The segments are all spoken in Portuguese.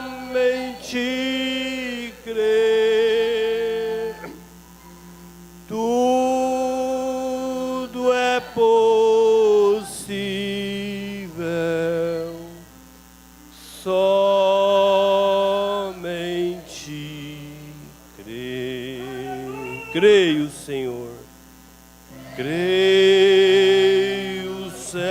somente crer. Tudo é possível, somente crer. Creio, Senhor, creio, Senhor.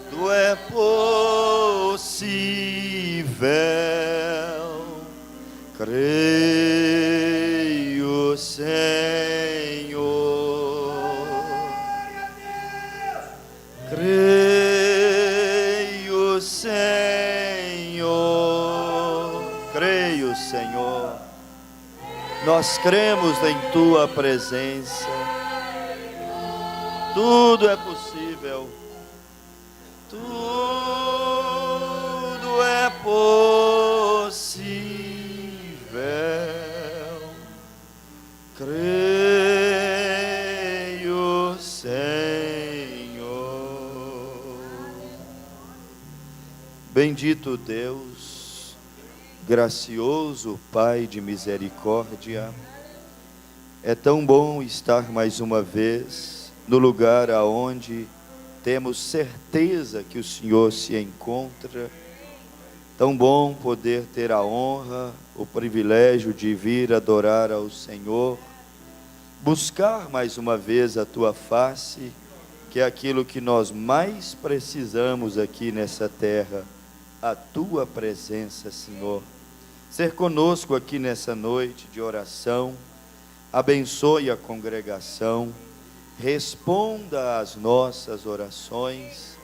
Tudo é possível, creio, Senhor. Creio, Senhor. Creio, Senhor. Nós cremos em Tua presença. Tudo é possível. Tudo é possível. Creio, Senhor. Bendito Deus, gracioso Pai de misericórdia, é tão bom estar mais uma vez no lugar aonde temos certeza que o Senhor se encontra. Tão bom poder ter a honra, o privilégio de vir adorar ao Senhor, buscar mais uma vez a Tua face, que é aquilo que nós mais precisamos aqui nessa terra, a Tua presença, Senhor. Ser conosco aqui nessa noite de oração, abençoe a congregação, responda às nossas orações,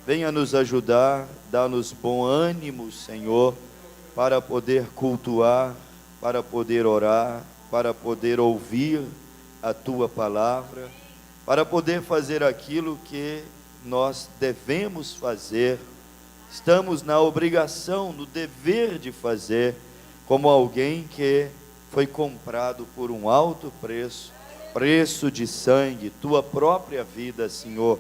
venha nos ajudar, dá-nos bom ânimo, Senhor, para poder cultuar, para poder orar, para poder ouvir a Tua palavra, para poder fazer aquilo que nós devemos fazer. Estamos na obrigação, no dever de fazer, como alguém que foi comprado por um alto preço, preço de sangue, Tua própria vida, Senhor.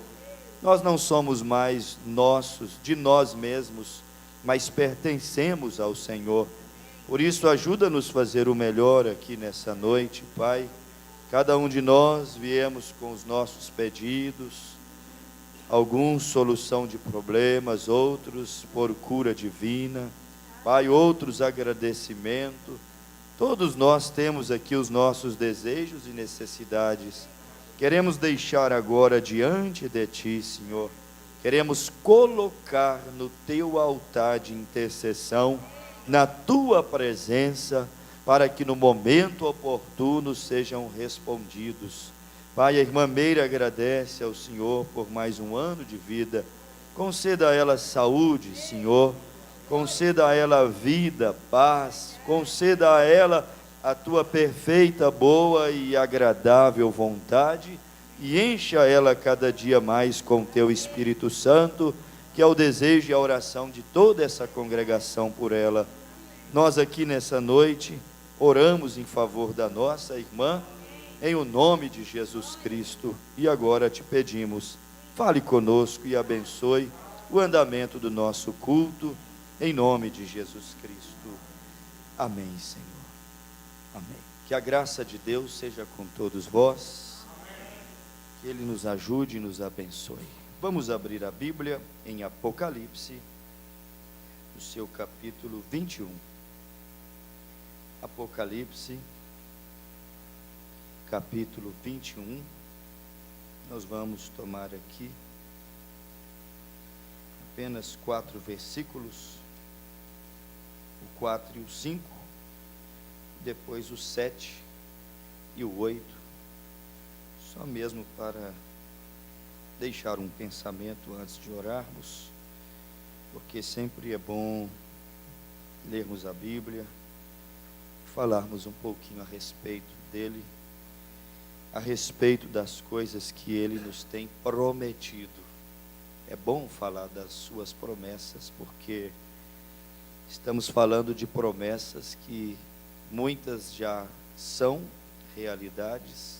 Nós não somos mais nossos, de nós mesmos, mas pertencemos ao Senhor. Por isso, ajuda-nos a fazer o melhor aqui nessa noite, Pai. Cada um de nós viemos com os nossos pedidos, alguns solução de problemas, outros por cura divina, Pai, outros agradecimento. Todos nós temos aqui os nossos desejos e necessidades. Queremos deixar agora diante de Ti, Senhor. Queremos colocar no Teu altar de intercessão, na Tua presença, para que no momento oportuno sejam respondidos. Pai, a irmã Meira agradece ao Senhor por mais um ano de vida. Conceda a ela saúde, Senhor. Conceda a ela vida, paz. Conceda a ela a Tua perfeita, boa e agradável vontade. E encha ela cada dia mais com Teu Espírito Santo, que é o desejo e a oração de toda essa congregação por ela. Nós aqui nessa noite oramos em favor da nossa irmã, em o nome de Jesus Cristo. E agora te pedimos, fale conosco e abençoe o andamento do nosso culto, em nome de Jesus Cristo. Amém, Senhor. Amém. Que a graça de Deus seja com todos vós, que Ele nos ajude e nos abençoe. Vamos abrir a Bíblia em Apocalipse, no seu capítulo 21. Apocalipse, capítulo 21. Nós vamos tomar aqui apenas 4 versículos, o 4 e o 5, depois o 7 e o 8, só mesmo para deixar um pensamento antes de orarmos, porque sempre é bom lermos a Bíblia, falarmos um pouquinho a respeito dele, a respeito das coisas que Ele nos tem prometido. É bom falar das suas promessas, porque Estamos falando de promessas que muitas já são realidades,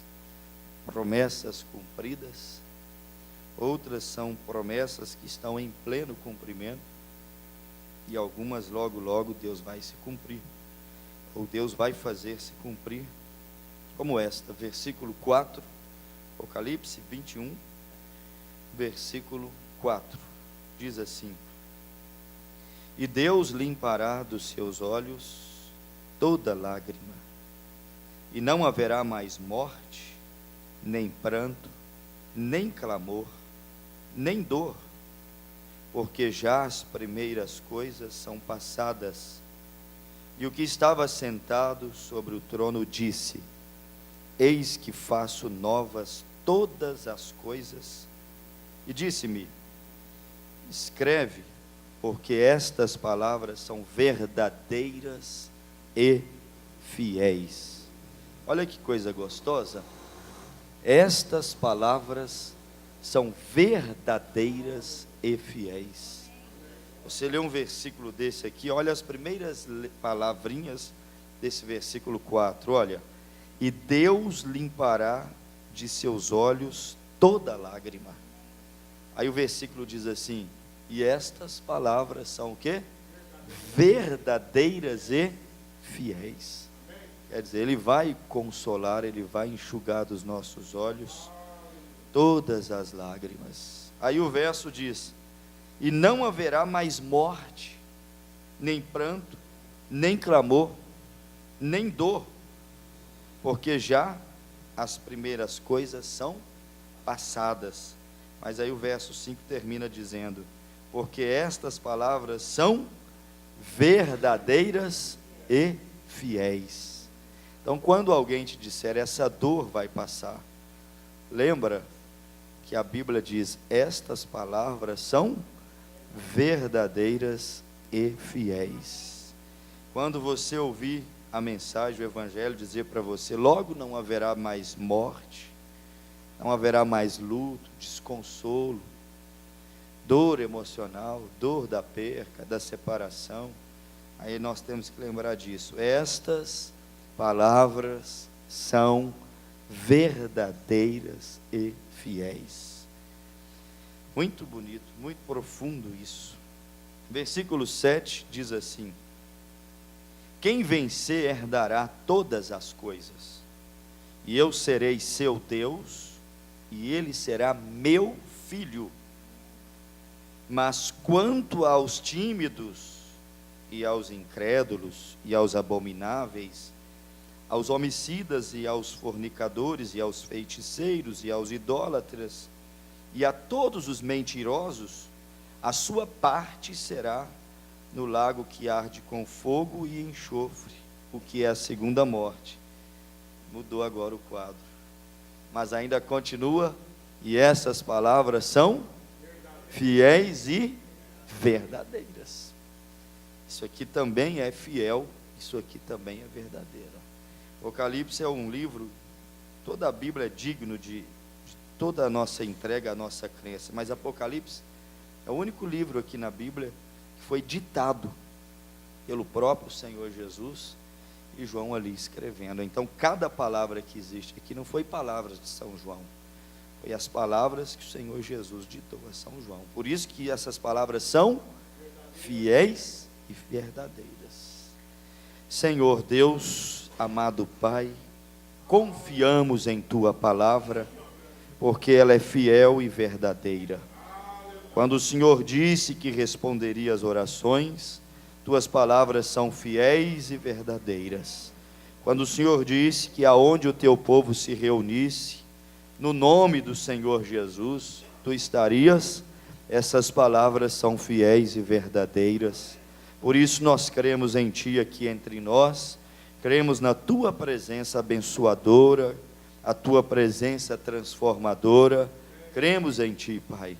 promessas cumpridas, outras são promessas que estão em pleno cumprimento, e algumas logo, logo Deus vai se cumprir, ou Deus vai fazer se cumprir, como esta, versículo 4, Apocalipse 21, versículo 4, diz assim: e Deus limpará dos seus olhos toda lágrima, e não haverá mais morte, nem pranto, nem clamor, nem dor, porque já as primeiras coisas são passadas. E o que estava sentado sobre o trono disse: eis que faço novas todas as coisas. E disse-me: escreve, porque estas palavras são verdadeiras e fiéis. Olha que coisa gostosa. Estas palavras são verdadeiras e fiéis. Você lê um versículo desse aqui, olha as primeiras palavrinhas desse versículo 4, olha: e Deus limpará de seus olhos toda lágrima. Aí o versículo diz assim: e estas palavras são o quê? Verdadeiras e fiéis. Quer dizer, Ele vai consolar, Ele vai enxugar dos nossos olhos todas as lágrimas. Aí o verso diz: e não haverá mais morte, nem pranto, nem clamor, nem dor, porque já as primeiras coisas são passadas. Mas aí o verso 5 termina dizendo: porque estas palavras são verdadeiras e fiéis. Então, quando alguém te disser essa dor vai passar, lembra que a Bíblia diz: estas palavras são verdadeiras e fiéis. Quando você ouvir a mensagem, o Evangelho dizer para você: logo não haverá mais morte, não haverá mais luto, desconsolo, dor emocional, dor da perca, da separação, aí nós temos que lembrar disso. Estas palavras são verdadeiras e fiéis. Muito bonito, muito profundo isso. Versículo 7 diz assim: quem vencer herdará todas as coisas, e eu serei seu Deus, e ele será meu filho. Mas quanto aos tímidos, e aos incrédulos, e aos abomináveis, aos homicidas, e aos fornicadores, e aos feiticeiros, e aos idólatras, e a todos os mentirosos, a sua parte será no lago que arde com fogo e enxofre, o que é a segunda morte. Mudou agora o quadro, mas ainda continua: e essas palavras são fiéis e verdadeiras. Isso aqui também é fiel, isso aqui também é verdadeiro. Apocalipse é um livro, toda a Bíblia é digno de toda a nossa entrega, a nossa crença, mas Apocalipse é o único livro aqui na Bíblia que foi ditado pelo próprio Senhor Jesus e João ali escrevendo. Então cada palavra que existe aqui não foi palavras de São João, foi as palavras que o Senhor Jesus ditou a São João. Por isso que essas palavras são fiéis e verdadeiras. Senhor Deus, amado Pai, confiamos em Tua palavra, porque ela é fiel e verdadeira. Quando o Senhor disse que responderia às orações, Tuas palavras são fiéis e verdadeiras. Quando o Senhor disse que aonde o Teu povo se reunisse, no nome do Senhor Jesus, Tu estarias, essas palavras são fiéis e verdadeiras. Por isso nós cremos em Ti aqui entre nós, cremos na Tua presença abençoadora, a Tua presença transformadora, cremos em Ti, Pai.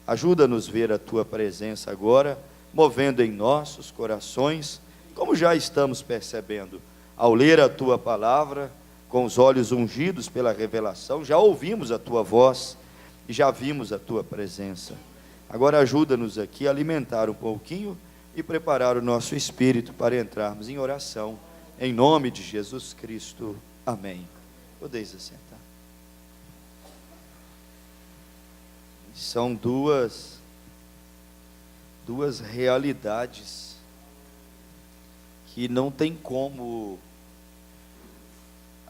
Ajuda-nos a ver a Tua presença agora, movendo em nossos corações, como já estamos percebendo, ao ler a Tua palavra, com os olhos ungidos pela revelação, já ouvimos a Tua voz e já vimos a Tua presença. Agora ajuda-nos aqui a alimentar um pouquinho e preparar o nosso espírito para entrarmos em oração, em nome de Jesus Cristo. Amém. Podeis assentar. São duas realidades que não tem como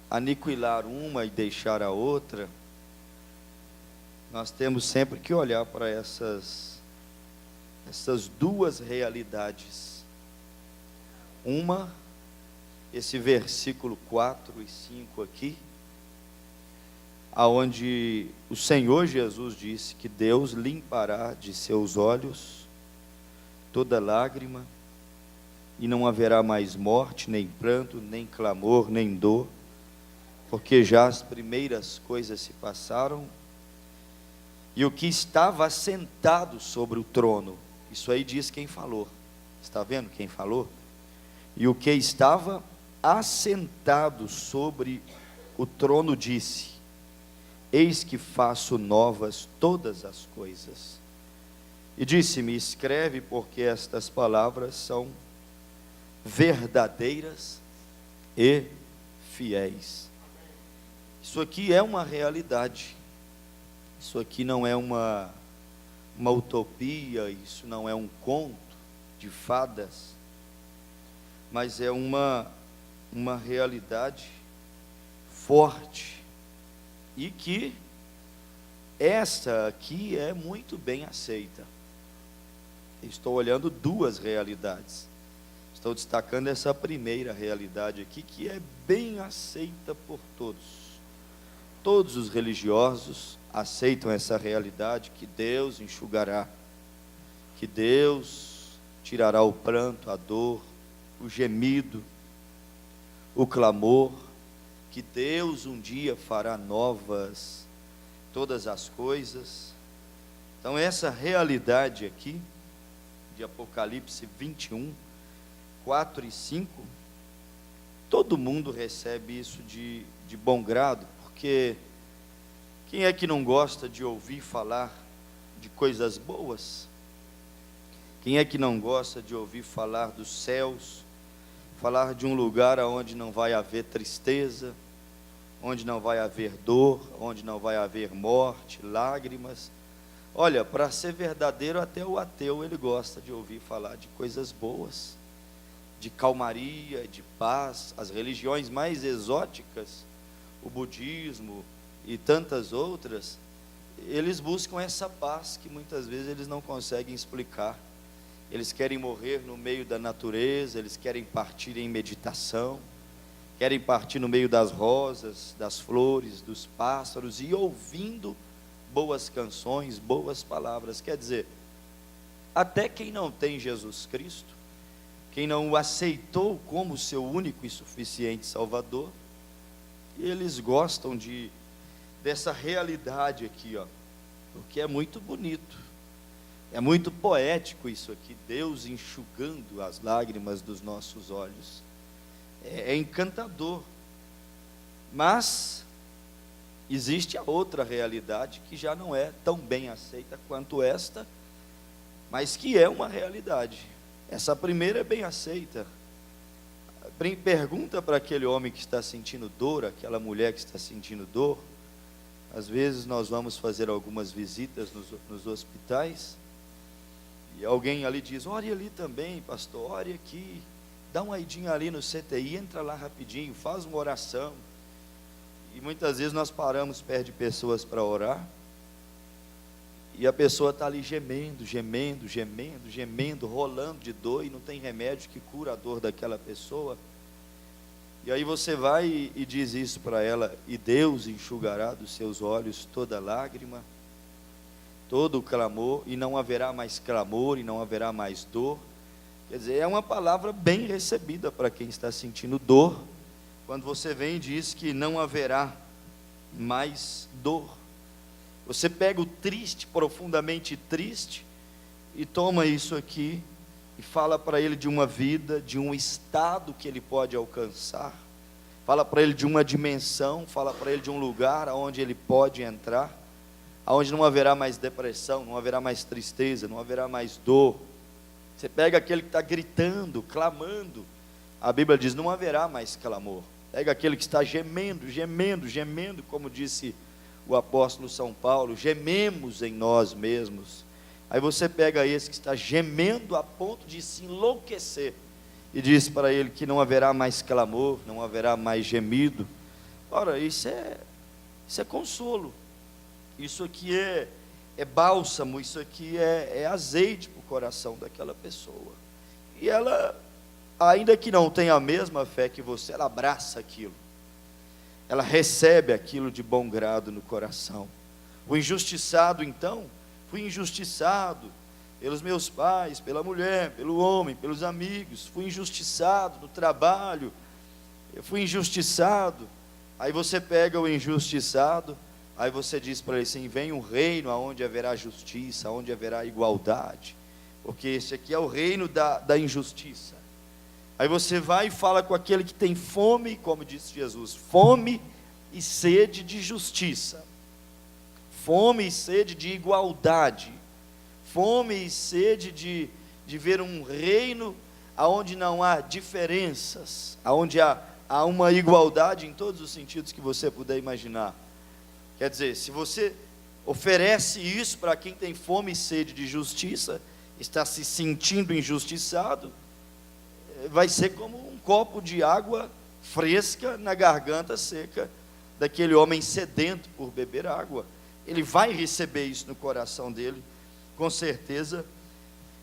aniquilar uma e deixar a outra. Nós temos sempre que olhar para essas duas realidades. Uma, esse versículo 4 e 5 aqui, aonde o Senhor Jesus disse que Deus limpará de seus olhos toda lágrima, e não haverá mais morte, nem pranto, nem clamor, nem dor, porque já as primeiras coisas se passaram. E o que estava assentado sobre o trono, isso aí diz quem falou, está vendo quem falou? E o que estava assentado sobre o trono disse: eis que faço novas todas as coisas. E disse-me: escreve, porque estas palavras são verdadeiras e fiéis. Isso aqui é uma realidade. Isso aqui não é uma utopia, isso não é um conto de fadas, mas é uma realidade forte, e que essa aqui é muito bem aceita. Estou olhando duas realidades. Estou destacando essa primeira realidade aqui, que é bem aceita por todos. Todos os religiosos aceitam essa realidade, que Deus enxugará, que Deus tirará o pranto, a dor, o gemido, o clamor, que Deus um dia fará novas todas as coisas. Então essa realidade aqui, de Apocalipse 21, 4 e 5, todo mundo recebe isso de bom grado, porque quem é que não gosta de ouvir falar de coisas boas? Quem é que não gosta de ouvir falar dos céus, falar de um lugar onde não vai haver tristeza, onde não vai haver dor, onde não vai haver morte, lágrimas? Olha, para ser verdadeiro, até o ateu ele gosta de ouvir falar de coisas boas, de calmaria, de paz. As religiões mais exóticas, o budismo e tantas outras, eles buscam essa paz que muitas vezes eles não conseguem explicar. Eles querem morrer no meio da natureza, eles querem partir em meditação, querem partir no meio das rosas, das flores, dos pássaros, e ouvindo boas canções, boas palavras. Quer dizer, até quem não tem Jesus Cristo, quem não o aceitou como seu único e suficiente Salvador, eles gostam dessa realidade aqui, ó, porque é muito bonito, é muito poético isso aqui, Deus enxugando as lágrimas dos nossos olhos, é encantador. Mas existe a outra realidade que já não é tão bem aceita quanto esta, mas que é uma realidade. Essa primeira é bem aceita. Pergunta para aquele homem que está sentindo dor, aquela mulher que está sentindo dor. Às vezes nós vamos fazer algumas visitas nos hospitais, e alguém ali diz: ore ali também, pastor, ore aqui, dá uma idinha ali no CTI, entra lá rapidinho, faz uma oração. E muitas vezes nós paramos perto de pessoas para orar, e a pessoa está ali gemendo, rolando de dor, e não tem remédio que cura a dor daquela pessoa. E aí você vai e diz isso para ela: e Deus enxugará dos seus olhos toda lágrima, todo o clamor, e não haverá mais clamor, e não haverá mais dor. Quer dizer, é uma palavra bem recebida para quem está sentindo dor, quando você vem e diz que não haverá mais dor. Você pega o triste, profundamente triste, e toma isso aqui, e fala para ele de uma vida, de um estado que ele pode alcançar, fala para ele de uma dimensão, fala para ele de um lugar aonde ele pode entrar, aonde não haverá mais depressão, não haverá mais tristeza, não haverá mais dor. Você pega aquele que está gritando, clamando, a Bíblia diz, não haverá mais clamor. Pega aquele que está gemendo, gemendo, gemendo, como disse o apóstolo São Paulo, gememos em nós mesmos. Aí você pega esse que está gemendo a ponto de se enlouquecer, e diz para ele que não haverá mais clamor, não haverá mais gemido. Ora, isso é consolo, isso aqui é bálsamo, isso aqui é azeite para o coração daquela pessoa. E ela, ainda que não tenha a mesma fé que você, ela abraça aquilo, ela recebe aquilo de bom grado no coração. O injustiçado então, fui injustiçado pelos meus pais, pela mulher, pelo homem, pelos amigos, fui injustiçado no trabalho, eu fui injustiçado. Aí você pega o injustiçado, aí você diz para ele assim, vem um reino onde haverá justiça, onde haverá igualdade, porque esse aqui é o reino da injustiça. Aí você vai e fala com aquele que tem fome, como disse Jesus, fome e sede de justiça, fome e sede de igualdade, fome e sede de ver um reino onde não há diferenças, onde há uma igualdade em todos os sentidos que você puder imaginar. Quer dizer, se você oferece isso para quem tem fome e sede de justiça, está se sentindo injustiçado, vai ser como um copo de água fresca na garganta seca daquele homem sedento por beber água. Ele vai receber isso no coração dele, com certeza,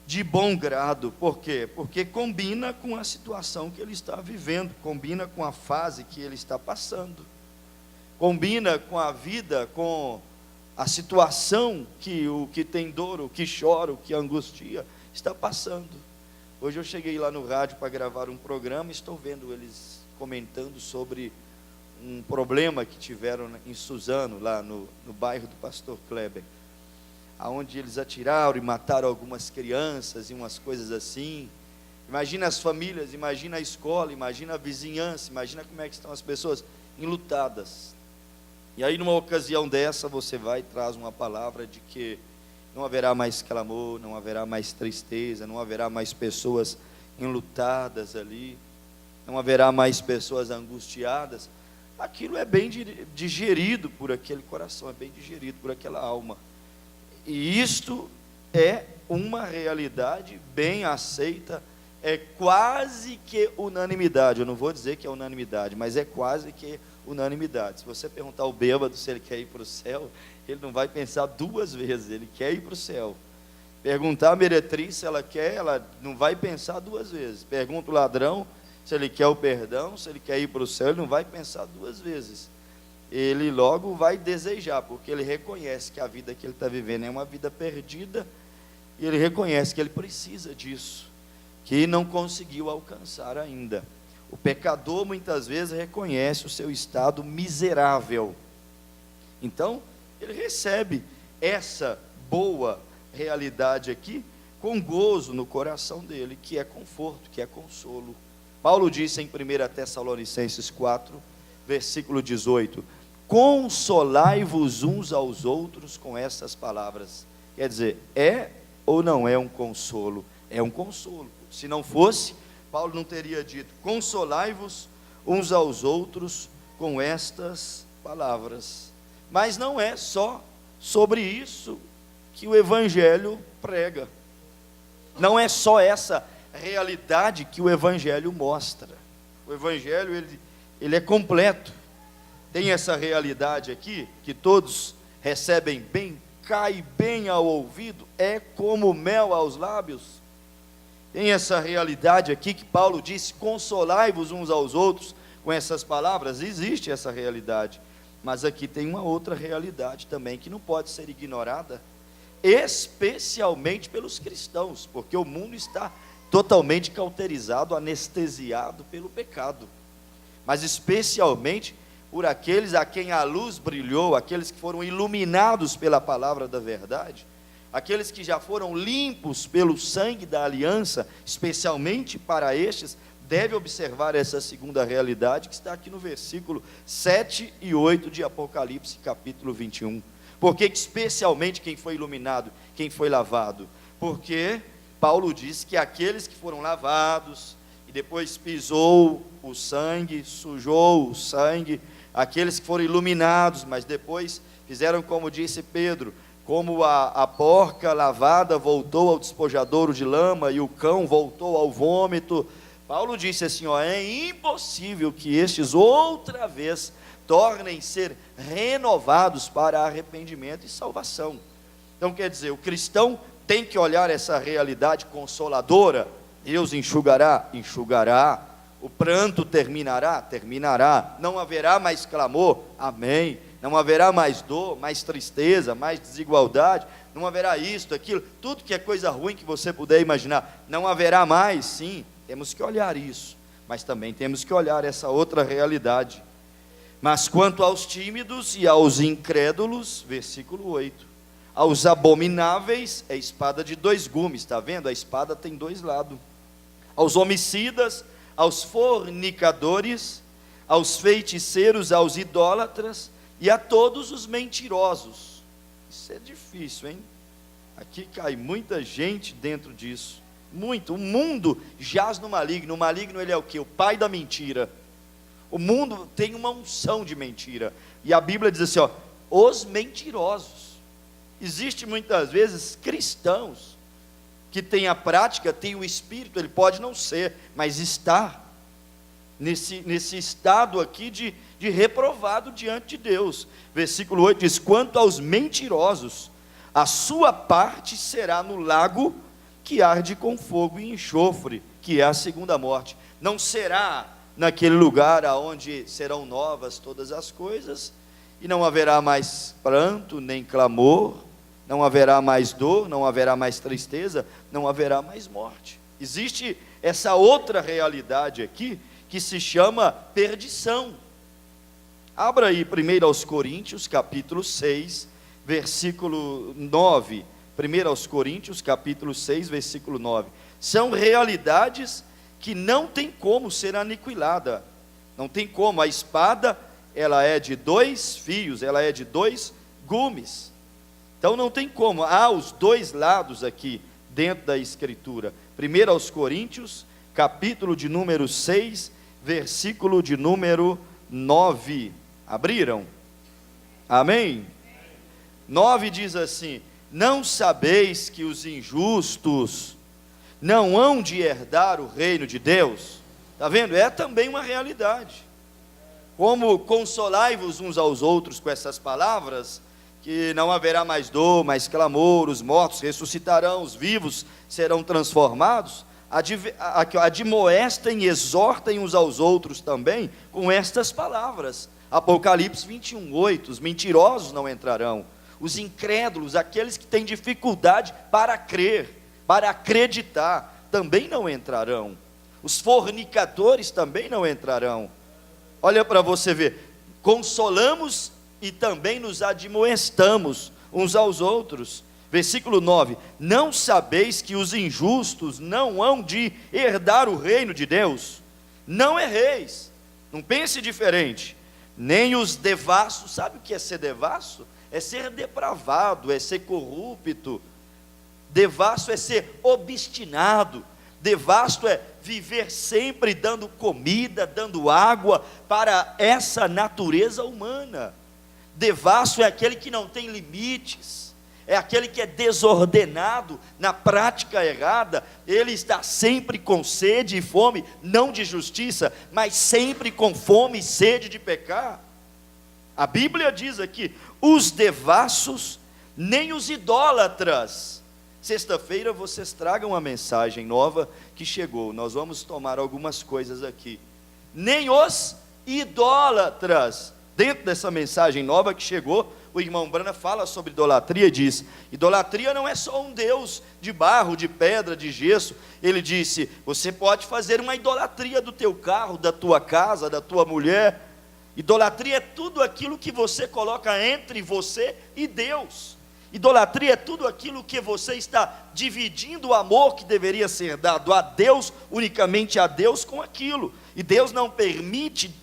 de bom grado. Por quê? Porque combina com a situação que ele está vivendo, combina com a fase que ele está passando, combina com a vida, com a situação que o que tem dor, o que chora, o que angustia, está passando. Hoje eu cheguei lá no rádio para gravar um programa, estou vendo eles comentando sobre um problema que tiveram em Suzano, lá no bairro do Pastor Kleber, aonde eles atiraram e mataram algumas crianças e umas coisas assim. Imagina as famílias, imagina a escola, imagina a vizinhança, imagina como é que estão as pessoas enlutadas. E aí numa ocasião dessa você vai e traz uma palavra de que não haverá mais clamor, não haverá mais tristeza, não haverá mais pessoas enlutadas ali, não haverá mais pessoas angustiadas. Aquilo é bem digerido por aquele coração, é bem digerido por aquela alma. E isto é uma realidade bem aceita, é quase que unanimidade. Eu não vou dizer que é unanimidade, mas é quase que unanimidade. Se você perguntar ao bêbado se ele quer ir para o céu, ele não vai pensar duas vezes, ele quer ir para o céu. Perguntar a meretriz se ela quer, ela não vai pensar duas vezes. Pergunta o ladrão se ele quer o perdão, se ele quer ir para o céu, ele não vai pensar duas vezes. Ele logo vai desejar, porque ele reconhece que a vida que ele está vivendo é uma vida perdida, e ele reconhece que ele precisa disso, que não conseguiu alcançar ainda. O pecador muitas vezes reconhece o seu estado miserável, então ele recebe essa boa realidade aqui, com gozo no coração dele, que é conforto, que é consolo. Paulo disse em 1 Tessalonicenses 4, versículo 18, consolai-vos uns aos outros com essas palavras. Quer dizer, é ou não é um consolo? É um consolo. Se não fosse, Paulo não teria dito, consolai-vos uns aos outros com estas palavras. Mas não é só sobre isso que o Evangelho prega. Não é só essa realidade que o Evangelho mostra. O Evangelho, ele é completo. Tem essa realidade aqui, que todos recebem bem, cai bem ao ouvido, é como mel aos lábios. Tem essa realidade aqui que Paulo disse, consolai-vos uns aos outros com essas palavras. Existe essa realidade, mas aqui tem uma outra realidade também, que não pode ser ignorada, especialmente pelos cristãos, porque o mundo está totalmente cauterizado, anestesiado pelo pecado, mas especialmente por aqueles a quem a luz brilhou, aqueles que foram iluminados pela palavra da verdade, aqueles que já foram limpos pelo sangue da aliança, especialmente para estes, deve observar essa segunda realidade que está aqui no versículo 7 e 8 de Apocalipse, capítulo 21. Porque especialmente quem foi iluminado, quem foi lavado? Porque Paulo diz que aqueles que foram lavados, e depois pisou o sangue, sujou o sangue, aqueles que foram iluminados, mas depois fizeram como disse Pedro, como a porca lavada voltou ao despojadouro de lama e o cão voltou ao vômito. Paulo disse assim, é impossível que estes outra vez tornem ser renovados para arrependimento e salvação. Então quer dizer, o cristão tem que olhar essa realidade consoladora. Deus enxugará, o pranto terminará, não haverá mais clamor, amém, não haverá mais dor, mais tristeza, mais desigualdade, não haverá isto, aquilo, tudo que é coisa ruim que você puder imaginar, não haverá mais, sim, temos que olhar isso, mas também temos que olhar essa outra realidade. Mas quanto aos tímidos e aos incrédulos, versículo 8, aos abomináveis, é espada de dois gumes, está vendo? A espada tem dois lados. Aos homicidas, aos fornicadores, aos feiticeiros, aos idólatras e a todos os mentirosos. Isso é difícil, hein? Aqui cai muita gente dentro disso, muito. O mundo jaz no maligno. O maligno, ele é o quê? O pai da mentira. O mundo tem uma unção de mentira, e a Bíblia diz assim, os mentirosos. Existe muitas vezes cristãos que têm a prática, têm o espírito, ele pode não ser, mas está nesse estado aqui de reprovado diante de Deus. Versículo 8 diz, quanto aos mentirosos, a sua parte será no lago que arde com fogo e enxofre, que é a segunda morte. Não será naquele lugar aonde serão novas todas as coisas, e não haverá mais pranto, nem clamor, não haverá mais dor, não haverá mais tristeza, não haverá mais morte. Existe essa outra realidade aqui, que se chama perdição. Abra aí 1 aos Coríntios, capítulo 6, versículo 9. 1 aos Coríntios, capítulo 6, versículo 9. São realidades que não tem como ser aniquilada, não tem como. A espada, ela é de dois fios, ela é de dois gumes, então não tem como. Há os dois lados aqui dentro da escritura. 1 aos Coríntios, capítulo de número 6, versículo de número 9, abriram? Amém? 9 diz assim, não sabeis que os injustos não hão de herdar o reino de Deus? Está vendo? É também uma realidade. Como consolai-vos uns aos outros com essas palavras, que não haverá mais dor, mais clamor, os mortos ressuscitarão, os vivos serão transformados, admoestem e exortem uns aos outros também com estas palavras. Apocalipse 21, 8, os mentirosos não entrarão, os incrédulos, aqueles que têm dificuldade para crer, para acreditar, também não entrarão. Os fornicadores também não entrarão. Olha para você ver, consolamos e também nos admoestamos uns aos outros. Versículo 9, não sabeis que os injustos não hão de herdar o reino de Deus? Não erreis, não pense diferente, nem os devassos. Sabe o que é ser devasso? É ser depravado, é ser corrupto. Devasso é ser obstinado, devasso é viver sempre dando comida, dando água para essa natureza humana. Devasso é aquele que não tem limites, é aquele que é desordenado na prática errada. Ele está sempre com sede e fome, não de justiça, mas sempre com fome e sede de pecar. A Bíblia diz aqui, os devassos, nem os idólatras. Sexta-feira vocês tragam uma mensagem nova que chegou, nós vamos tomar algumas coisas aqui. Nem os idólatras. Dentro dessa mensagem nova que chegou, o irmão Brana fala sobre idolatria e diz, idolatria não é só um Deus de barro, de pedra, de gesso. Ele disse, você pode fazer uma idolatria do teu carro, da tua casa, da tua mulher. Idolatria é tudo aquilo que você coloca entre você e Deus. Idolatria é tudo aquilo que você está dividindo o amor que deveria ser dado a Deus, unicamente a Deus, com aquilo. E Deus não permite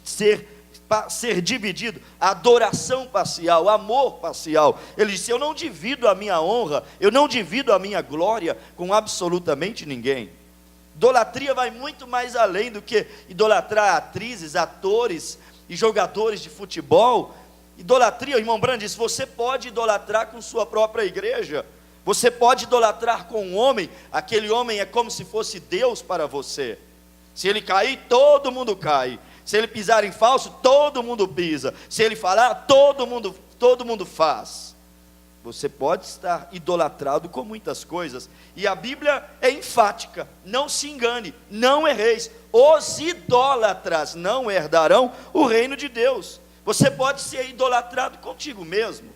ser dividido, adoração parcial, amor parcial. Ele disse: eu não divido a minha honra, eu não divido a minha glória com absolutamente ninguém. Idolatria vai muito mais além do que idolatrar atrizes, atores e jogadores de futebol. Idolatria, o irmão Brand disse, você pode idolatrar com sua própria igreja, você pode idolatrar com um homem, aquele homem é como se fosse Deus para você. Se ele cair, todo mundo cai. Se ele pisar em falso, todo mundo pisa. Se ele falar, todo mundo faz. Você pode estar idolatrado com muitas coisas, e a Bíblia é enfática: não se engane, não erreis, os idólatras não herdarão o reino de Deus. Você pode ser idolatrado contigo mesmo.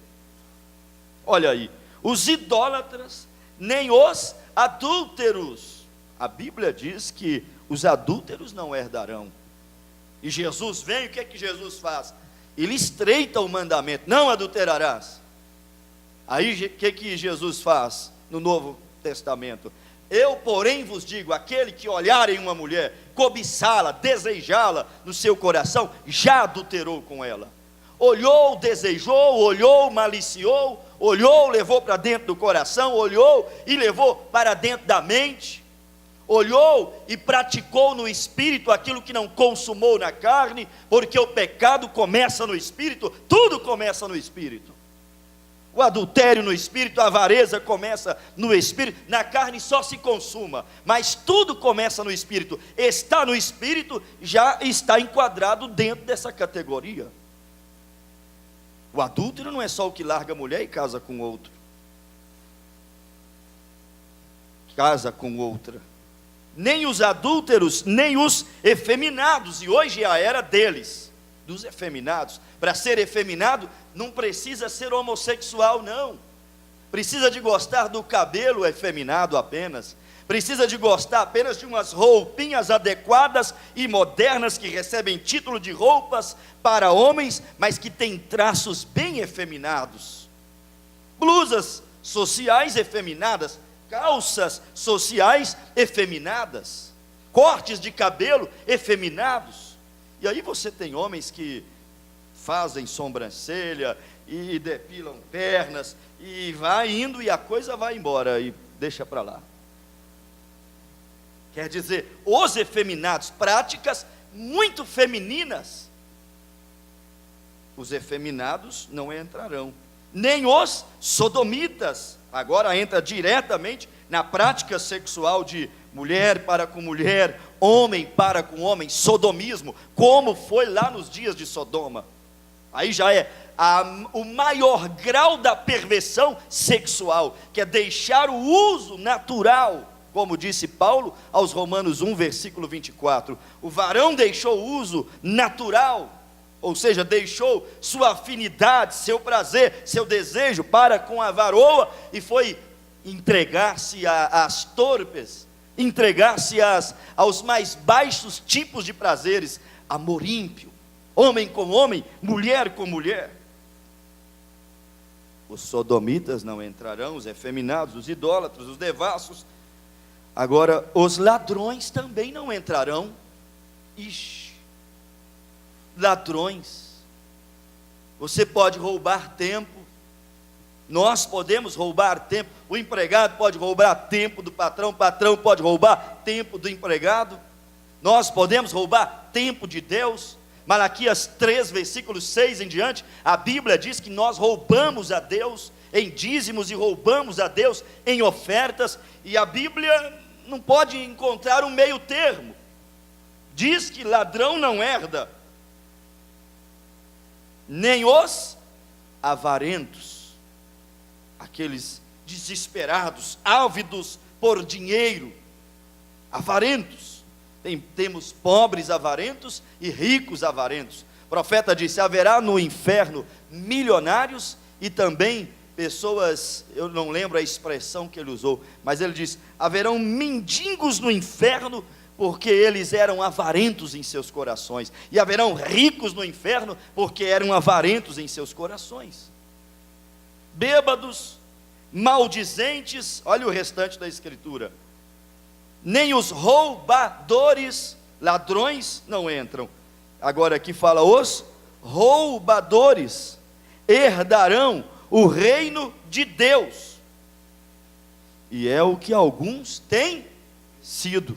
Olha aí, os idólatras, nem os adúlteros. A Bíblia diz que os adúlteros não herdarão. E Jesus vem, o que é que Jesus faz? Ele estreita o mandamento: não adulterarás. Aí o que que Jesus faz no Novo Testamento? Eu, porém, vos digo: aquele que olhar em uma mulher, cobiçá-la, desejá-la no seu coração, já adulterou com ela. Olhou, desejou, olhou, maliciou, olhou, levou para dentro do coração, olhou e levou para dentro da mente, olhou e praticou no espírito aquilo que não consumou na carne, porque o pecado começa no espírito, tudo começa no espírito. O adultério no espírito, a avareza começa no espírito, na carne só se consuma, mas tudo começa no espírito. Está no espírito, já está enquadrado dentro dessa categoria. O adúltero não é só o que larga a mulher e casa com outro. Casa com outra. Nem os adúlteros, nem os efeminados, e hoje é a era deles, dos efeminados. Para ser efeminado, não precisa ser homossexual, não. Precisa de gostar do cabelo efeminado apenas. Precisa de gostar apenas de umas roupinhas adequadas e modernas, que recebem título de roupas para homens, mas que têm traços bem efeminados. Blusas sociais efeminadas, calças sociais efeminadas, cortes de cabelo efeminados. E aí você tem homens que fazem sobrancelha e depilam pernas, e vai indo e a coisa vai embora e deixa para lá. Quer dizer, os efeminados, práticas muito femininas. Os efeminados não entrarão, nem os sodomitas. Agora entra diretamente na prática sexual de mulher para com mulher, homem para com homem, sodomismo, como foi lá nos dias de Sodoma. Aí já é o maior grau da perversão sexual, que é deixar o uso natural, como disse Paulo aos Romanos 1, versículo 24. O varão deixou o uso natural, ou seja, deixou sua afinidade, seu prazer, seu desejo para com a varoa, e foi entregar-se às torpes, entregar-se aos mais baixos tipos de prazeres, amor ímpio, homem com homem, mulher com mulher. Os sodomitas não entrarão, os efeminados, os idólatras, os devassos. Agora, os ladrões também não entrarão. Ixi, ladrões. Você pode roubar tempo, nós podemos roubar tempo, o empregado pode roubar tempo do patrão, o patrão pode roubar tempo do empregado, nós podemos roubar tempo de Deus. Malaquias 3, versículos 6 em diante, a Bíblia diz que nós roubamos a Deus em dízimos e roubamos a Deus em ofertas, e a Bíblia não pode encontrar um meio termo. Diz que ladrão não herda, nem os avarentos, aqueles desesperados, ávidos por dinheiro, avarentos. Temos pobres avarentos e ricos avarentos. O profeta disse: haverá no inferno milionários e também pessoas, eu não lembro a expressão que ele usou, mas ele diz: haverão mendigos no inferno, porque eles eram avarentos em seus corações, e haverão ricos no inferno, porque eram avarentos em seus corações. Bêbados, maldizentes, olha o restante da escritura. Nem os roubadores, ladrões não entram. Agora aqui fala os roubadores herdarão o reino de Deus. E é o que alguns têm sido.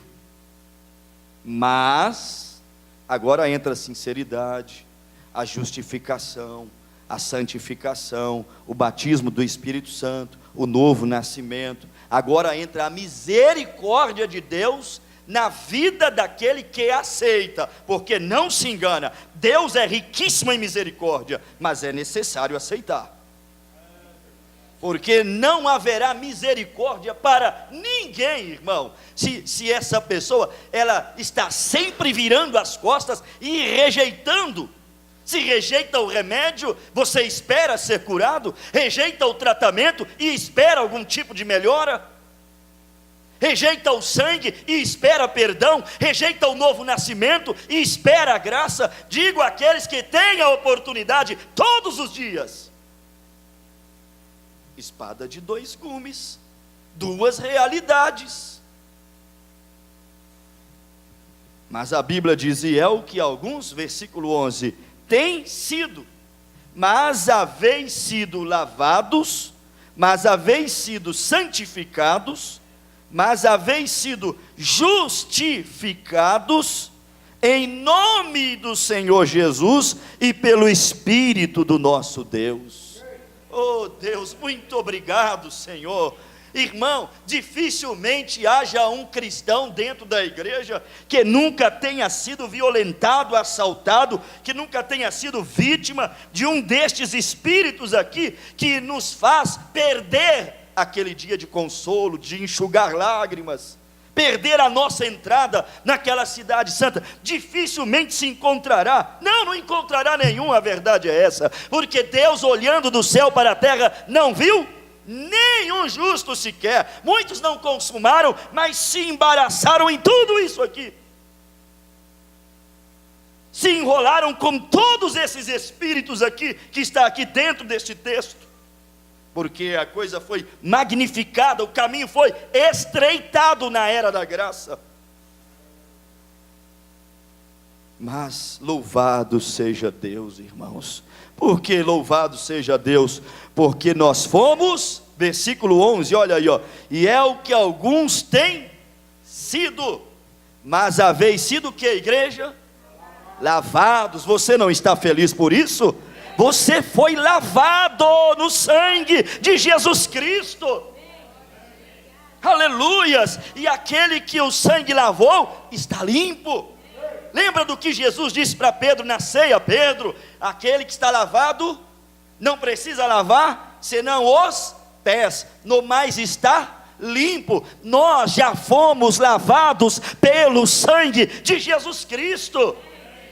Mas agora entra a sinceridade, a justificação, a santificação, o batismo do Espírito Santo, o novo nascimento. Agora entra a misericórdia de Deus na vida daquele que aceita, porque não se engana, Deus é riquíssimo em misericórdia, mas é necessário aceitar, porque não haverá misericórdia para ninguém, irmão, se essa pessoa, ela está sempre virando as costas e rejeitando. Se rejeita o remédio, você espera ser curado, rejeita o tratamento e espera algum tipo de melhora, rejeita o sangue e espera perdão, rejeita o novo nascimento e espera a graça. Digo àqueles que têm a oportunidade todos os dias: espada de dois gumes, duas realidades. Mas a Bíblia diz, e é o que alguns, versículo 11, têm sido, mas haveis sido lavados, mas haveis sido santificados, mas haveis sido justificados em nome do Senhor Jesus e pelo Espírito do nosso Deus. Oh Deus, muito obrigado, Senhor. Irmão, dificilmente haja um cristão dentro da igreja que nunca tenha sido violentado, assaltado, que nunca tenha sido vítima de um destes espíritos aqui, que nos faz perder aquele dia de consolo, de enxugar lágrimas, perder a nossa entrada naquela cidade santa. Dificilmente se encontrará, não encontrará nenhum, a verdade é essa, porque Deus, olhando do céu para a terra, não viu nenhum justo sequer. Muitos não consumaram, mas se embaraçaram em tudo isso aqui, se enrolaram com todos esses espíritos aqui, que está aqui dentro deste texto, porque a coisa foi magnificada, o caminho foi estreitado na era da graça. Mas louvado seja Deus, irmãos. Por que louvado seja Deus? Porque nós fomos, versículo 11, olha aí, ó, e é o que alguns têm sido, mas haveis sido o que, igreja? Lavados. Você não está feliz por isso? Você foi lavado no sangue de Jesus Cristo. Aleluias. E aquele que o sangue lavou está limpo. Lembra do que Jesus disse para Pedro na ceia? Pedro, aquele que está lavado não precisa lavar senão os pés, no mais está limpo. Nós já fomos lavados pelo sangue de Jesus Cristo.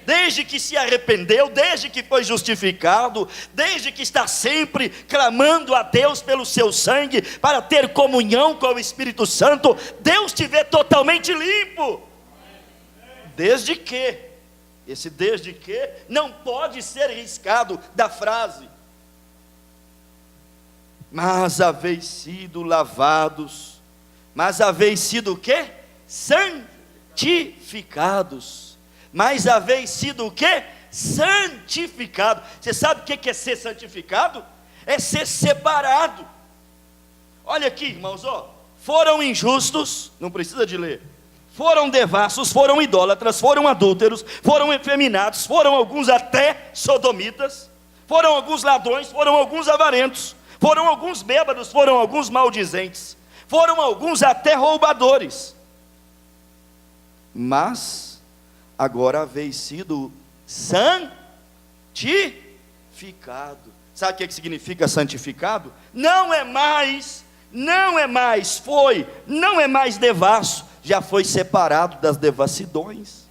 Desde que se arrependeu, desde que foi justificado, desde que está sempre clamando a Deus pelo seu sangue, para ter comunhão com o Espírito Santo, Deus te vê totalmente limpo. Desde que, esse desde que não pode ser riscado da frase. Mas haveis sido lavados, mas haveis sido o quê? Santificados. Mas haveis sido o quê? Santificado. Você sabe o que é ser santificado? É ser separado. Olha aqui, irmãos, ó. Foram injustos, não precisa de ler. Foram devassos, foram idólatras, foram adúlteros, foram efeminados, foram alguns até sodomitas, foram alguns ladrões, foram alguns avarentos, foram alguns bêbados, foram alguns maldizentes, foram alguns até roubadores. Mas agora haveis sido santificado. Sabe o que significa santificado? Não é mais devasso, já foi separado das devassidões.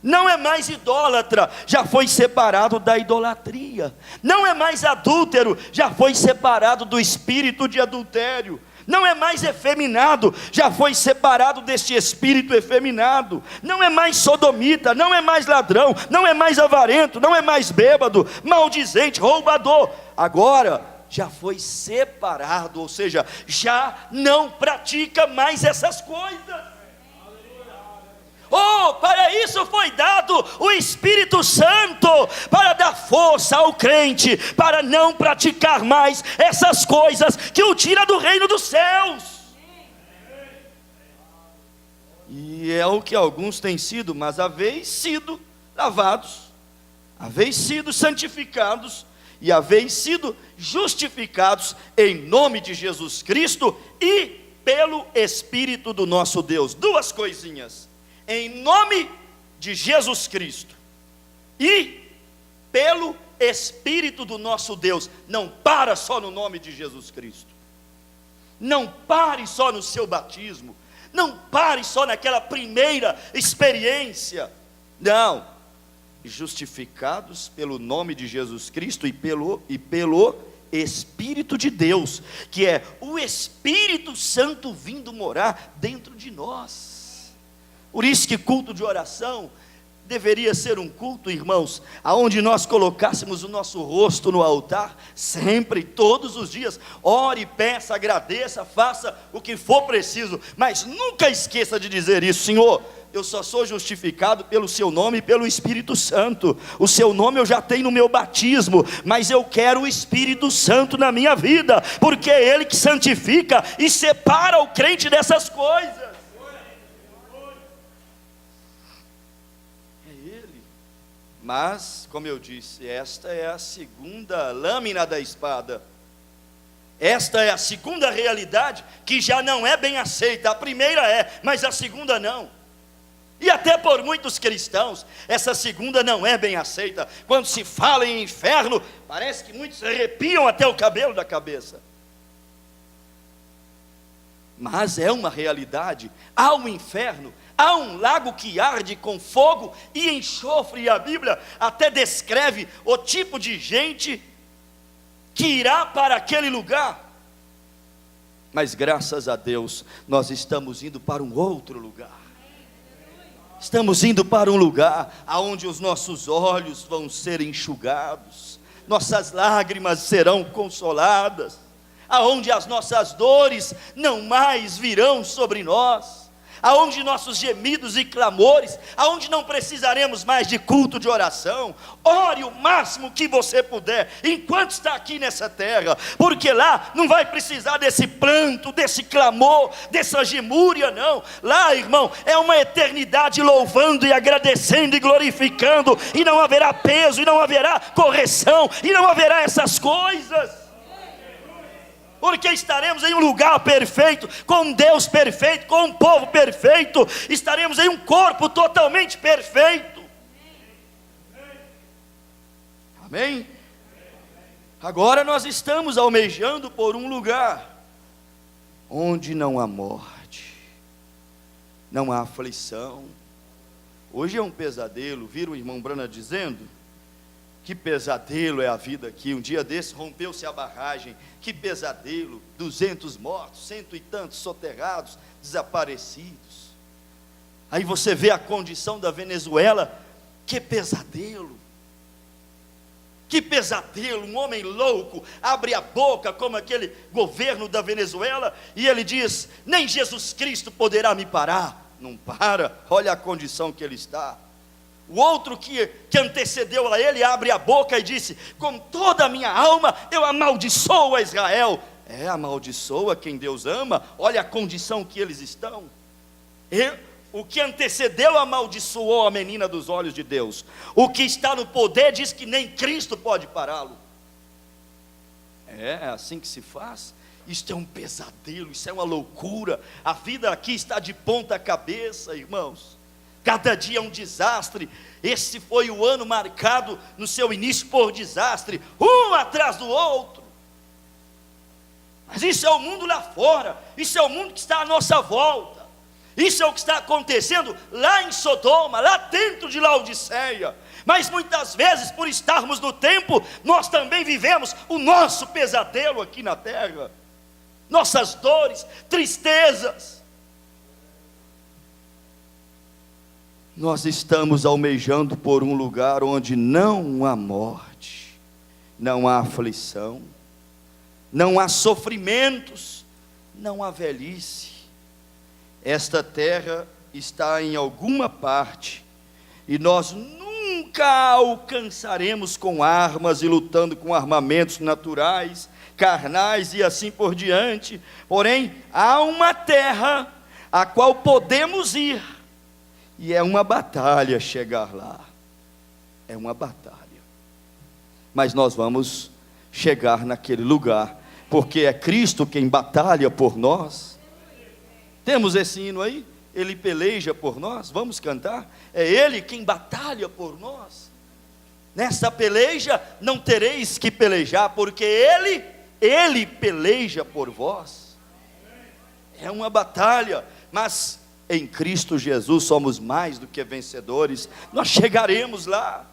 Não é mais idólatra, já foi separado da idolatria. Não é mais adúltero, já foi separado do espírito de adultério. Não é mais efeminado, já foi separado deste espírito efeminado. Não é mais sodomita, não é mais ladrão, não é mais avarento, não é mais bêbado, maldizente, roubador. Agora já foi separado, ou seja, já não pratica mais essas coisas. Oh, para isso foi dado o Espírito Santo para dar força ao crente, para não praticar mais essas coisas que o tira do reino dos céus. E é o que alguns têm sido, mas haveis sido lavados, haveis sido santificados e haveis sido justificados em nome de Jesus Cristo e pelo Espírito do nosso Deus. Duas coisinhas: em nome de Jesus Cristo e pelo Espírito do nosso Deus. Não para só no nome de Jesus Cristo, não pare só no seu batismo, não pare só naquela primeira experiência. Não, justificados pelo nome de Jesus Cristo e pelo Espírito de Deus, que é o Espírito Santo vindo morar dentro de nós. Por isso que culto de oração deveria ser um culto, irmãos, aonde nós colocássemos o nosso rosto no altar, sempre, todos os dias. Ore, peça, agradeça, faça o que for preciso, mas nunca esqueça de dizer isso: Senhor, eu só sou justificado pelo seu nome e pelo Espírito Santo. O seu nome eu já tenho no meu batismo, mas eu quero o Espírito Santo na minha vida, porque é Ele que santifica e separa o crente dessas coisas. Mas, como eu disse, esta é a segunda lâmina da espada. Esta é a segunda realidade que já não é bem aceita. A primeira é, mas a segunda não. E até por muitos cristãos, essa segunda não é bem aceita. Quando se fala em inferno, parece que muitos arrepiam até o cabelo da cabeça. Mas é uma realidade. Há um inferno, há um lago que arde com fogo e enxofre, e a Bíblia até descreve o tipo de gente que irá para aquele lugar. Mas graças a Deus, nós estamos indo para um outro lugar. Estamos indo para um lugar aonde os nossos olhos vão ser enxugados, nossas lágrimas serão consoladas, aonde as nossas dores não mais virão sobre nós, aonde nossos gemidos e clamores, aonde não precisaremos mais de culto de oração. Ore o máximo que você puder, enquanto está aqui nessa terra, porque lá não vai precisar desse pranto, desse clamor, dessa gemúria, não. Lá, irmão, é uma eternidade louvando e agradecendo e glorificando, e não haverá peso, e não haverá correção, e não haverá essas coisas. Porque estaremos em um lugar perfeito, com um Deus perfeito, com um povo perfeito, estaremos em um corpo totalmente perfeito. Amém? Agora nós estamos almejando por um lugar onde não há morte, não há aflição. Hoje é um pesadelo. Viram o irmão Brana dizendo? Que pesadelo é a vida aqui. Um dia desse rompeu-se a barragem. Que pesadelo, 200 mortos, 100 e tantos soterrados, desaparecidos. Aí você vê a condição da Venezuela. Que pesadelo. Que pesadelo, um homem louco abre a boca como aquele governo da Venezuela e ele diz: nem Jesus Cristo poderá me parar. Não para, olha a condição que ele está. O outro que antecedeu a ele abre a boca e disse: com toda a minha alma eu amaldiçoo a Israel. Amaldiçoa quem Deus ama. Olha a condição que eles estão. O que antecedeu amaldiçoou a menina dos olhos de Deus. O que está no poder diz que nem Cristo pode pará-lo. É assim que se faz. Isto é um pesadelo, isso é uma loucura. A vida aqui está de ponta cabeça, irmãos. Cada dia é um desastre. Esse foi o ano marcado no seu início por desastre, um atrás do outro. Mas isso é o mundo lá fora, isso é o mundo que está à nossa volta, isso é o que está acontecendo lá em Sodoma, lá dentro de Laodiceia. Mas muitas vezes, por estarmos no tempo, nós também vivemos o nosso pesadelo aqui na terra, nossas dores, tristezas. Nós estamos almejando por um lugar onde não há morte, não há aflição, não há sofrimentos, não há velhice. Esta terra está em alguma parte E nós nunca alcançaremos com armas e lutando com armamentos naturais, carnais e assim por diante. Porém, há uma terra a qual podemos ir, e é uma batalha chegar lá. É uma batalha. Mas nós vamos chegar naquele lugar, porque é Cristo quem batalha por nós. Temos esse hino aí? Ele peleja por nós, vamos cantar? É Ele quem batalha por nós. Nessa peleja não tereis que pelejar, porque Ele peleja por vós. É uma batalha, mas em Cristo Jesus somos mais do que vencedores. Nós chegaremos lá.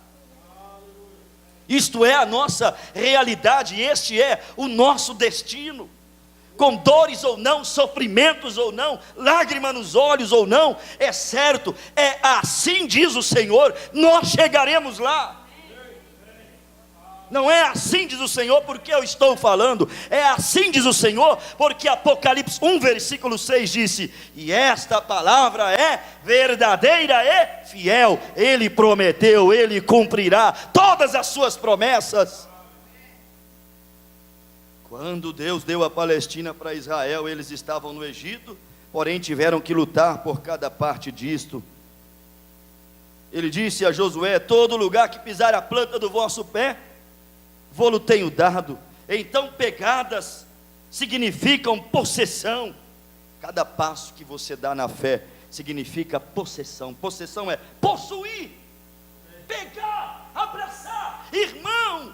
Isto é a nossa realidade, este é o nosso destino. Com dores ou não, sofrimentos ou não, lágrima nos olhos ou não, é certo, é assim diz o Senhor, nós chegaremos lá. Não é assim diz o Senhor porque eu estou falando, é assim diz o Senhor porque Apocalipse 1 versículo 6 disse: e esta palavra é verdadeira e fiel, Ele prometeu, Ele cumprirá todas as suas promessas. Quando Deus deu a Palestina para Israel, eles estavam no Egito, porém tiveram que lutar por cada parte disto. Ele disse a Josué: todo lugar que pisar a planta do vosso pé, vô-lo tenho dado. Então pegadas significam possessão. Cada passo que você dá na fé significa possessão. Possessão é possuir, pegar, abraçar. Irmão,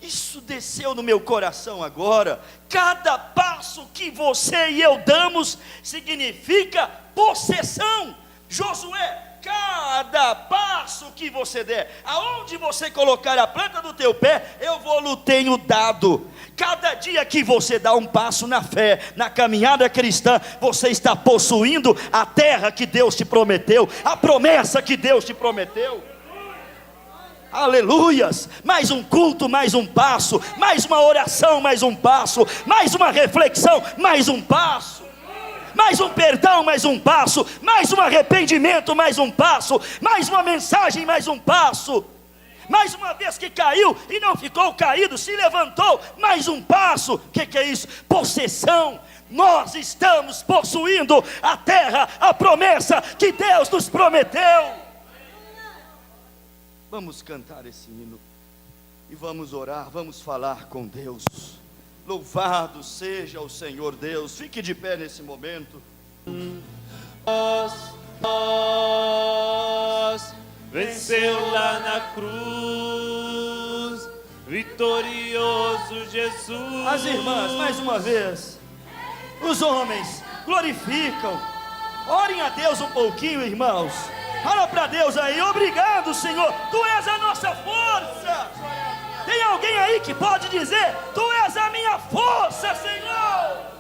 isso desceu no meu coração agora. Cada passo que você e eu damos significa possessão. Josué, cada passo que você der, aonde você colocar a planta do teu pé, eu vou-lo tenho dado. Cada dia que você dá um passo na fé, na caminhada cristã, você está possuindo a terra que Deus te prometeu, a promessa que Deus te prometeu. Aleluias, mais um culto, mais um passo, mais uma oração, mais um passo, mais uma reflexão, mais um passo, mais um perdão, mais um passo, mais um arrependimento, mais um passo, mais uma mensagem, mais um passo, mais uma vez que caiu e não ficou caído, se levantou, mais um passo. O que é isso? Possessão. Nós estamos possuindo a terra, a promessa que Deus nos prometeu. Vamos cantar esse hino e vamos orar, vamos falar com Deus. Louvado seja o Senhor Deus. Fique de pé nesse momento. Venceu lá na cruz, vitorioso Jesus. As irmãs, mais uma vez. Os homens glorificam. Orem a Deus um pouquinho, irmãos. Fala para Deus aí: obrigado, Senhor, Tu és a nossa força. Tem alguém aí que pode dizer: Tu és a minha força, Senhor?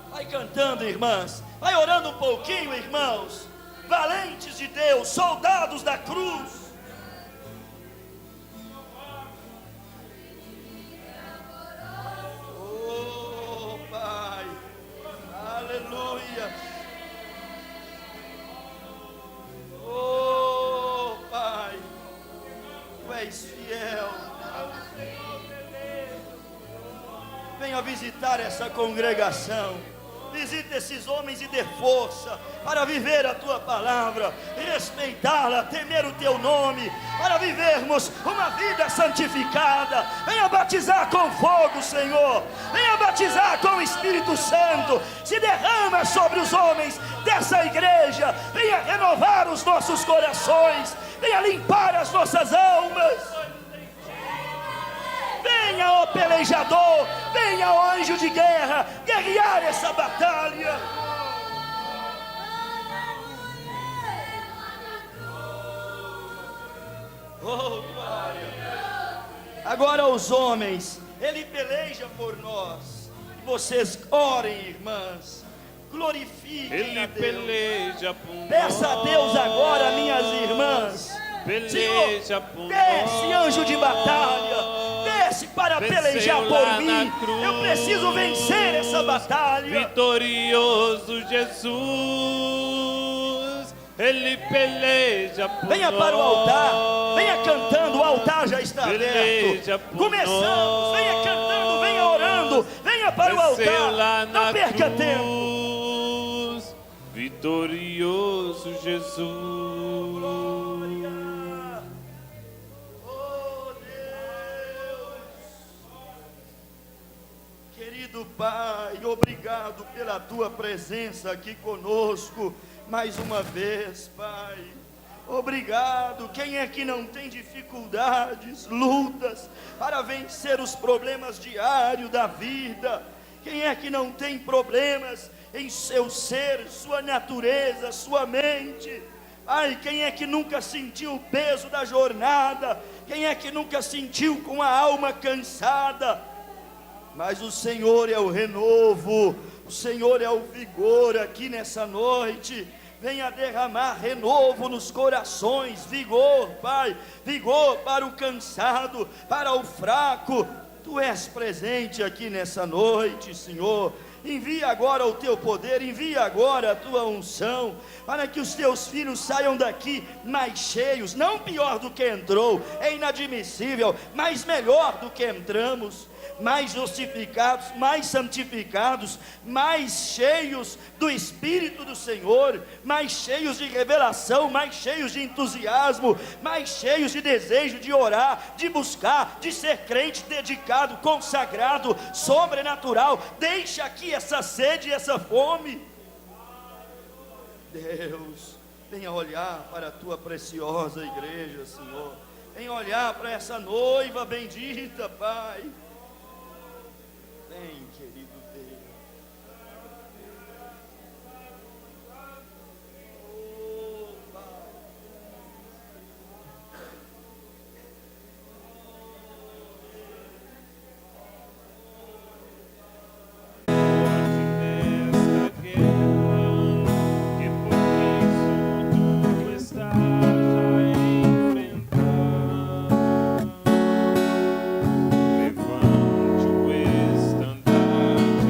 Vai cantando, irmãs. Vai orando um pouquinho, irmãos. Valentes de Deus, soldados da cruz. Oh, Pai, aleluia. Oh, Pai, Tu és fiel. Venha visitar essa congregação. Visita esses homens e dê força para viver a Tua palavra, respeitá-la, temer o Teu nome, para vivermos uma vida santificada. Venha batizar com fogo, Senhor. Venha batizar com o Espírito Santo. Se derrama sobre os homens dessa igreja. Venha renovar os nossos corações. Venha limpar as nossas almas. Venha, ó pelejador, venha, ó anjo de guerra, guerrear essa batalha. Oh, glória. Agora os homens, Ele peleja por nós. Vocês orem, irmãs, glorifiquem Ele a Deus. peleja por nós. Peça a Deus agora, minhas irmãs. Peleja Senhor, por desce, nós. anjo de batalha, desce para Venceu pelejar lá por na mim. cruz. Eu preciso vencer essa batalha. Vitorioso Jesus, Ele peleja por Venha para o altar, venha cantando, o altar já está Peleja aberto. por Começamos, nós. venha cantando, venha orando, venha para o Venceu lá altar, não na perca tempo. cruz, vitorioso Jesus. Oh Deus, querido Pai, obrigado pela tua presença aqui conosco, mais uma vez, Pai. Obrigado. Quem é que não tem dificuldades, lutas para vencer os problemas diários da vida? Quem é que não tem problemas em seu ser, sua natureza, sua mente? Ai, quem é que nunca sentiu o peso da jornada? Quem é que nunca sentiu com a alma cansada? Mas o Senhor é o renovo, o Senhor é o vigor aqui nessa noite. Venha derramar renovo nos corações, vigor, Pai, vigor para o cansado, para o fraco. Tu és presente aqui nessa noite, Senhor. Envia agora o teu poder, envia agora a tua unção, para que os teus filhos saiam daqui mais cheios, não pior do que entrou, é inadmissível, mas melhor do que entramos, mais justificados, mais santificados, mais cheios do Espírito do Senhor, mais cheios de revelação, mais cheios de entusiasmo, mais cheios de desejo de orar, de buscar, de ser crente dedicado, consagrado, sobrenatural. Deixa aqui essa sede e essa fome. Deus, venha olhar para a tua preciosa igreja, Senhor. Venha olhar para essa noiva bendita, Pai. Vem, querido Deus. Oh, Pai. Nesta guerra, que por isso tu estás a enfrentar. Levante o estandarte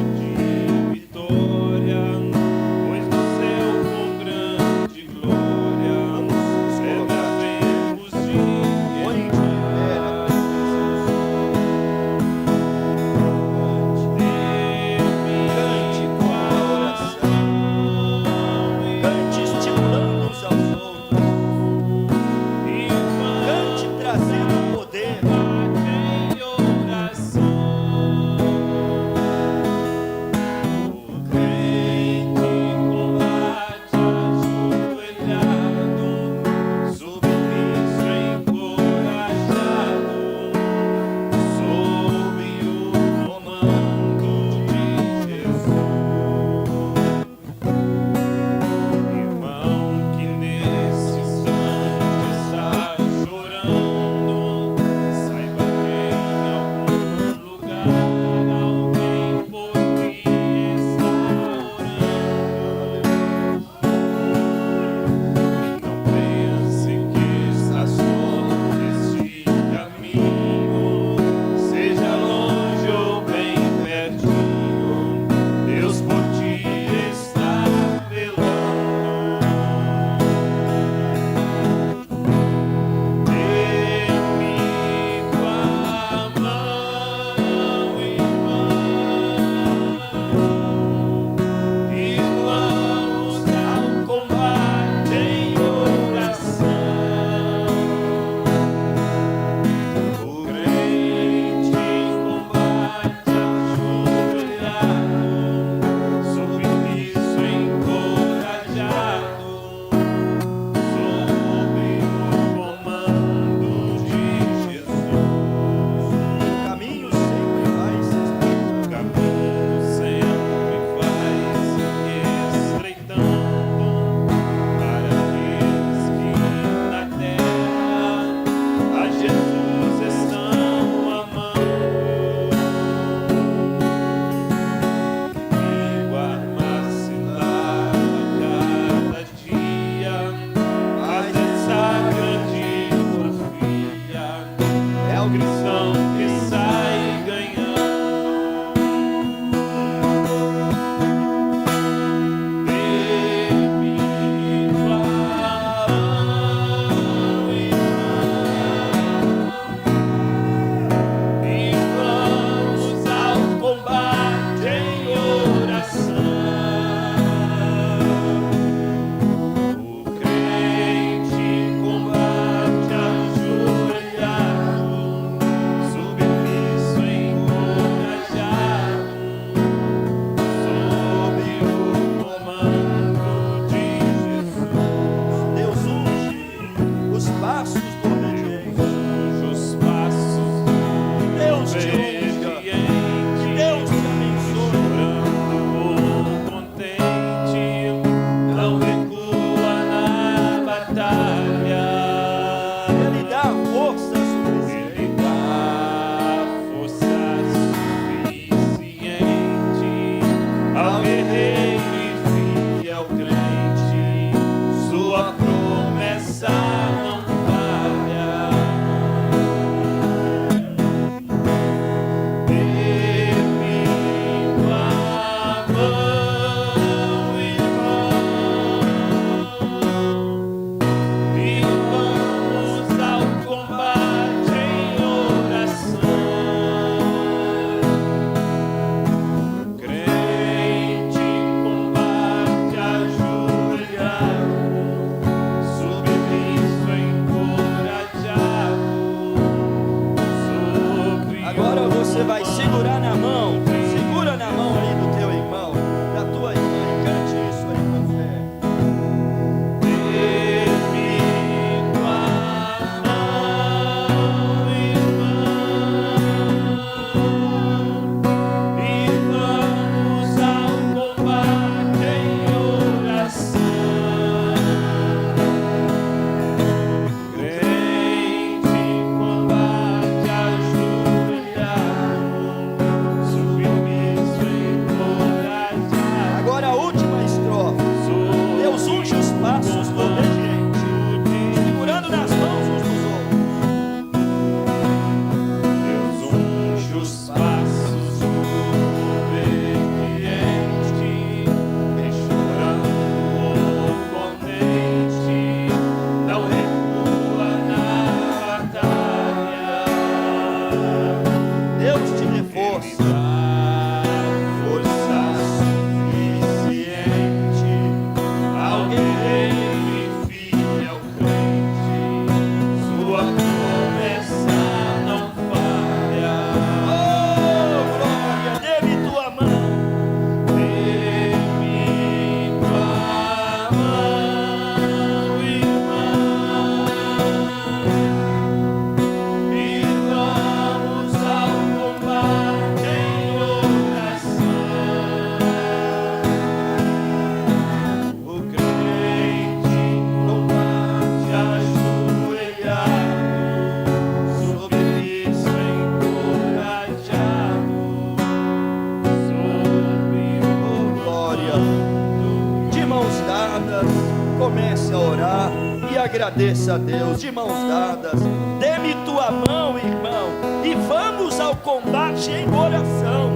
comece a orar e agradeça a Deus de mãos dadas. Dê-me tua mão, irmão, e vamos ao combate em oração.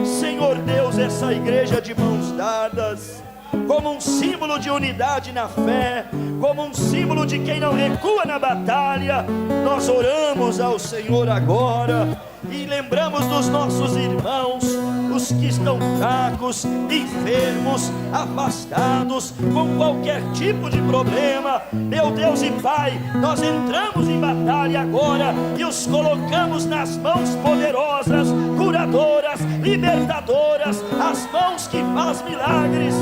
Senhor Deus, essa igreja de mãos dadas, como um símbolo de unidade na fé, como um símbolo de quem não recua na batalha, nós oramos ao Senhor agora e lembramos dos nossos irmãos, os que estão fracos, enfermos, afastados, com qualquer tipo de problema. Meu Deus e Pai, nós entramos em batalha agora e os colocamos nas mãos poderosas, curadoras, libertadoras, as mãos que faz milagres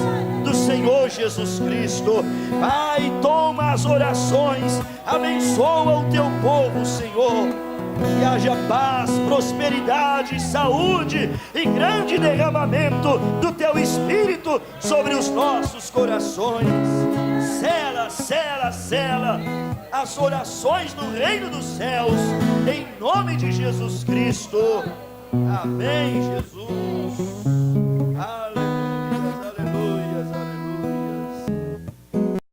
do Senhor Jesus Cristo. Pai, toma as orações, abençoa o teu povo, Senhor. Que haja paz, prosperidade, saúde e grande derramamento do teu Espírito sobre os nossos corações. Sela, sela, sela as orações do reino dos céus, em nome de Jesus Cristo. Amém, Jesus. Aleluia.